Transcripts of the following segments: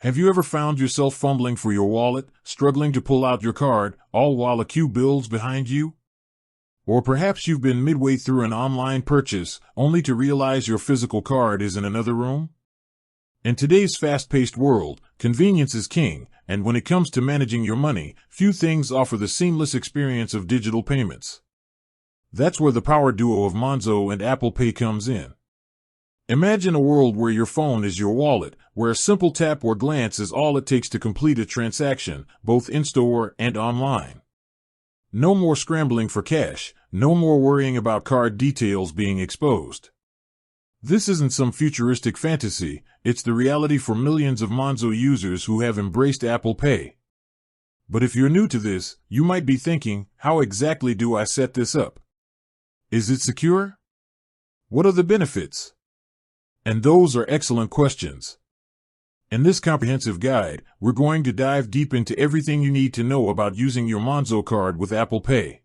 Have you ever found yourself fumbling for your wallet, struggling to pull out your card, all while a queue builds behind you? Or perhaps you've been midway through an online purchase, only to realize your physical card is in another room? In today's fast-paced world, convenience is king, and when it comes to managing your money, few things offer the seamless experience of digital payments. That's where the power duo of Monzo and Apple Pay comes in. Imagine a world where your phone is your wallet, where a simple tap or glance is all it takes to complete a transaction, both in-store and online. No more scrambling for cash, no more worrying about card details being exposed. This isn't some futuristic fantasy, it's the reality for millions of Monzo users who have embraced Apple Pay. But if you're new to this, you might be thinking, how exactly do I set this up? Is it secure? What are the benefits? And those are excellent questions. In this comprehensive guide, we're going to dive deep into everything you need to know about using your Monzo card with Apple Pay.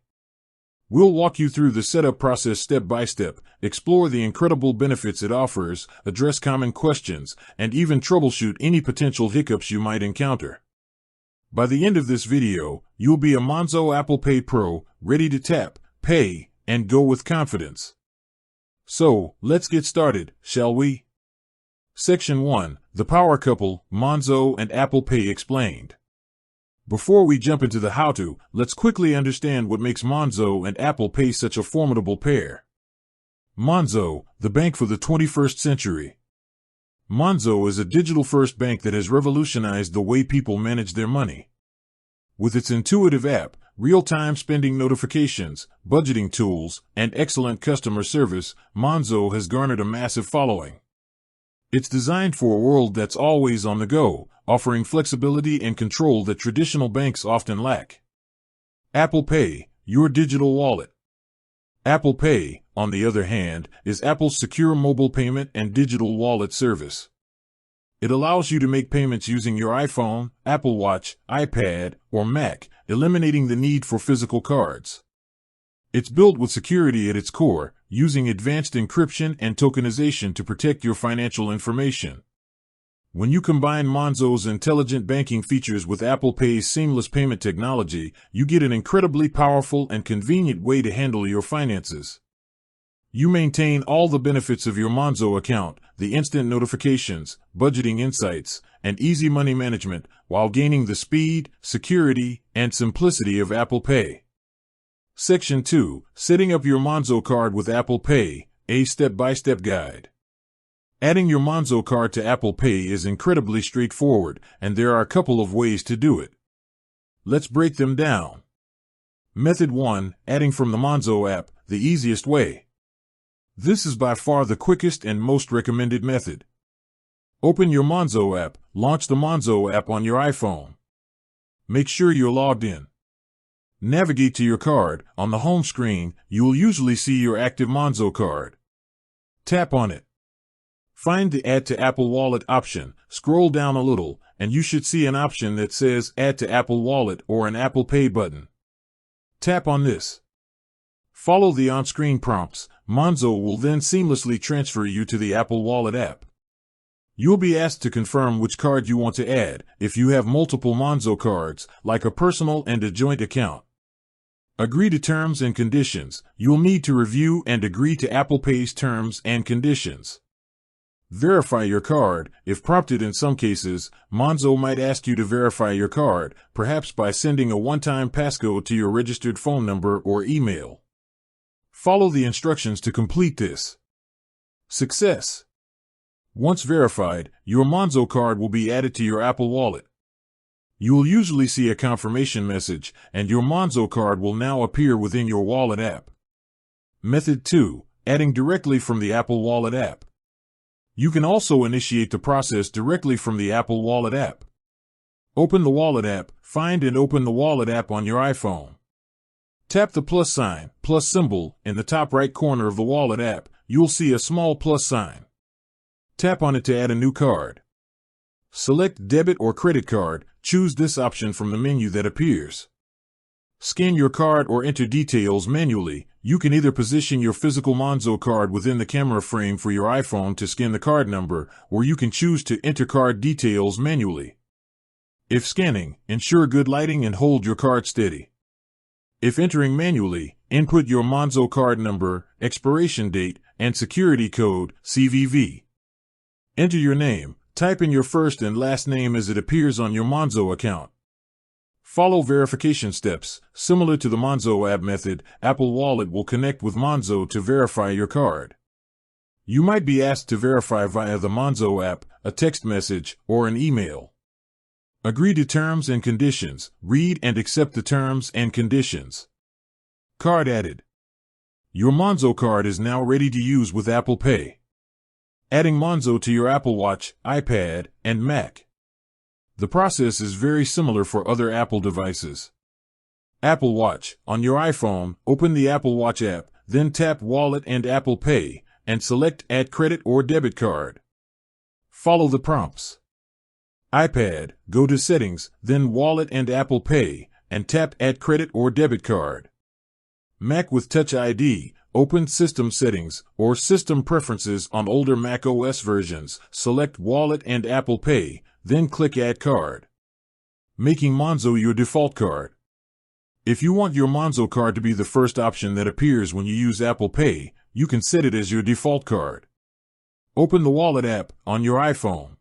We'll walk you through the setup process step by step, explore the incredible benefits it offers, address common questions, and even troubleshoot any potential hiccups you might encounter. By the end of this video, you'll be a Monzo Apple Pay Pro, ready to tap, pay, and go with confidence. So, let's get started, shall we? Section 1, The Power Couple, Monzo and Apple Pay Explained. Before we jump into the how-to, let's quickly understand what makes Monzo and Apple Pay such a formidable pair. Monzo, the bank for the 21st century. Monzo is a digital-first bank that has revolutionized the way people manage their money. With its intuitive app, real-time spending notifications, budgeting tools, and excellent customer service, Monzo has garnered a massive following. It's designed for a world that's always on the go, offering flexibility and control that traditional banks often lack. Apple Pay, your digital wallet. Apple Pay, on the other hand, is Apple's secure mobile payment and digital wallet service. It allows you to make payments using your iPhone, Apple Watch, iPad, or Mac, eliminating the need for physical cards. It's built with security at its core, using advanced encryption and tokenization to protect your financial information. When you combine Monzo's intelligent banking features with Apple Pay's seamless payment technology, you get an incredibly powerful and convenient way to handle your finances. You maintain all the benefits of your Monzo account, the instant notifications, budgeting insights, and easy money management, while gaining the speed, security, and simplicity of Apple Pay. Section 2, Setting up your Monzo card with Apple Pay, a step-by-step guide. Adding your Monzo card to Apple Pay is incredibly straightforward, and there are a couple of ways to do it. Let's break them down. Method 1, adding from the Monzo app, the easiest way. This is by far the quickest and most recommended method. Open your Monzo app, launch the Monzo app on your iPhone. Make sure you're logged in. Navigate to your card. On the home screen, you will usually see your active Monzo card. Tap on it. Find the Add to Apple Wallet option, scroll down a little, and you should see an option that says Add to Apple Wallet or an Apple Pay button. Tap on this. Follow the on-screen prompts. Monzo will then seamlessly transfer you to the Apple Wallet app. You'll be asked to confirm which card you want to add, if you have multiple Monzo cards, like a personal and a joint account. Agree to terms and conditions. You'll need to review and agree to Apple Pay's terms and conditions. Verify your card. If prompted in some cases, Monzo might ask you to verify your card, perhaps by sending a one-time passcode to your registered phone number or email. Follow the instructions to complete this. Success! Once verified, your Monzo card will be added to your Apple Wallet. You will usually see a confirmation message, and your Monzo card will now appear within your Wallet app. Method 2, adding directly from the Apple Wallet app. You can also initiate the process directly from the Apple Wallet app. Open the Wallet app, find and open the Wallet app on your iPhone. Tap the plus sign, plus symbol, in the top right corner of the Wallet app. You'll see a small plus sign. Tap on it to add a new card. Select debit or credit card. Choose this option from the menu that appears. Scan your card or enter details manually. You can either position your physical Monzo card within the camera frame for your iPhone to scan the card number, or you can choose to enter card details manually. If scanning, ensure good lighting and hold your card steady. If entering manually, input your Monzo card number, expiration date, and security code, CVV. Enter your name. Type in your first and last name as it appears on your Monzo account. Follow verification steps. Similar to the Monzo app method, Apple Wallet will connect with Monzo to verify your card. You might be asked to verify via the Monzo app, a text message, or an email. Agree to terms and conditions. Read and accept the terms and conditions. Card added. Your Monzo card is now ready to use with Apple Pay. Adding Monzo to your Apple Watch, iPad, and Mac. The process is very similar for other Apple devices. Apple Watch. On your iPhone, open the Apple Watch app, then tap Wallet and Apple Pay, and select Add Credit or Debit Card. Follow the prompts. iPad, go to Settings, then Wallet and Apple Pay, and tap Add Credit or Debit Card. Mac with Touch ID, open System Settings or System Preferences on older Mac OS versions, select Wallet and Apple Pay, then click Add Card. Making Monzo your default card. If you want your Monzo card to be the first option that appears when you use Apple Pay, you can set it as your default card. Open the Wallet app on your iPhone.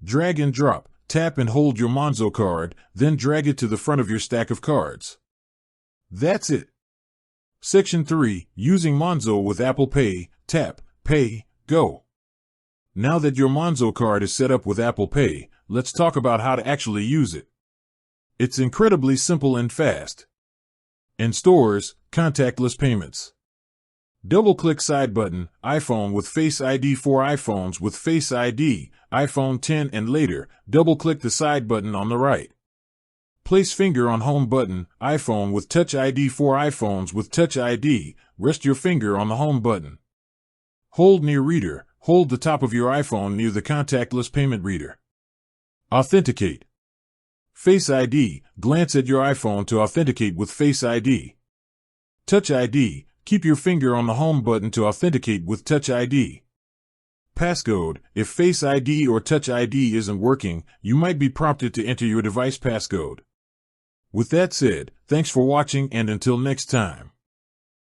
Drag and drop, tap and hold your Monzo card, then drag it to the front of your stack of cards. That's it. Section 3. Using Monzo with Apple Pay. Tap, Pay, Go. Now that your Monzo card is set up with Apple Pay, let's talk about how to actually use it. It's incredibly simple and fast. In stores, contactless payments. Double-click side button, iPhone with Face ID. For iPhones with Face ID, iPhone 10 and later, double-click the side button on the right. Place finger on home button, iPhone with Touch ID. For iPhones with Touch ID, rest your finger on the home button. Hold near reader, hold the top of your iPhone near the contactless payment reader. Authenticate. Face ID, glance at your iPhone to authenticate with Face ID. Touch ID, keep your finger on the home button to authenticate with Touch ID. Passcode, if Face ID or Touch ID isn't working, you might be prompted to enter your device passcode. With that said, thanks for watching and until next time.